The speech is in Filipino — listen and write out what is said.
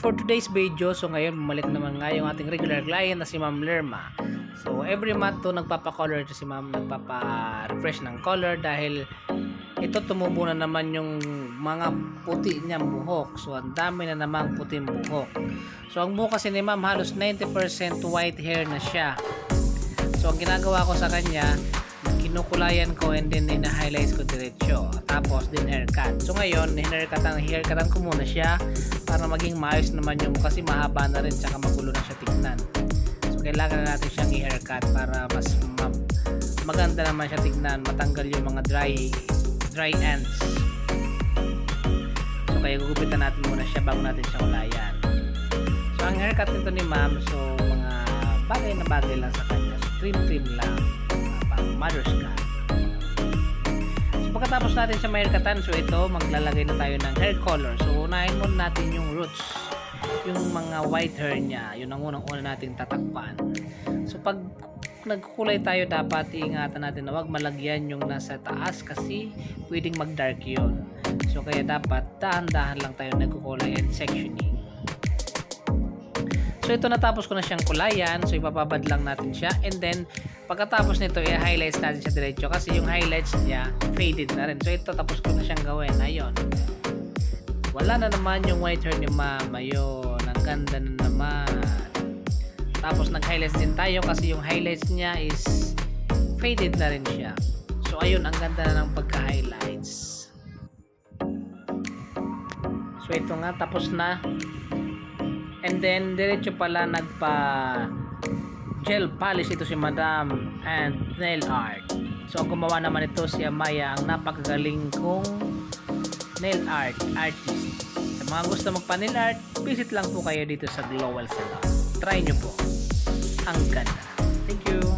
For today's video, so ngayon bumalik naman nga yung ating regular client na si Ma'am Lerma. So every month to nagpapa-color to si Ma'am, nagpapa-refresh ng color dahil ito tumubo na naman yung mga puti niyang buhok. So ang dami na namang puting buhok. So ang buhok kasi ni Ma'am halos 90% white hair na siya. So ang ginagawa ko sa kanya, kinukulayan ko and then ina-highlights ko diretso. Tapos din haircut. So ngayon, haircutan ko muna siya para maging maayos naman yung kasi mahaba na rin tsaka magulo na siya tignan. So kailangan na natin siyang i-haircut para mas maganda naman siya tignan, matanggal yung mga dry ends. So kaya gugupitan natin muna siya bago natin siya kulayan. So ang haircut nito ni Ma'am, so mga bagay na bagay lang sa kanya. So trim lang. Mother's cut. So pagkatapos natin siya ma-haircutan, so ito maglalagay na tayo ng hair color. So unahin muna natin yung roots, yung mga white hair niya, yun ang unang-una nating tatakpan. So pag nagkukulay tayo, dapat iingatan natin na wag malagyan yung nasa taas kasi pwedeng mag-dark yun. So kaya dapat dahan-dahan lang tayo nagkukulay and sectioning. So ito natapos ko na siyang kulayan, so ipapabad lang natin siya and then pagkatapos nito i-highlights natin siya diretso kasi yung highlights niya faded na rin. So ito tapos ko na siyang gawin. Ayun. Wala na naman yung white hair ni Ma'am. Ayun. Ang ganda na naman. Tapos nag-highlights din tayo kasi yung highlights niya is faded na rin siya. So ayun, ang ganda na ng pagka-highlights. So ito nga, tapos na. And then diretso pala nagpa gel polish ito si Madam and nail art. So gumawa naman ito si Amaya, ang napakagaling kong nail art artist. Sa mga gusto magpa-nail art, visit lang po kayo dito sa Glowell Salon. Try nyo po. Ang ganda. Thank you.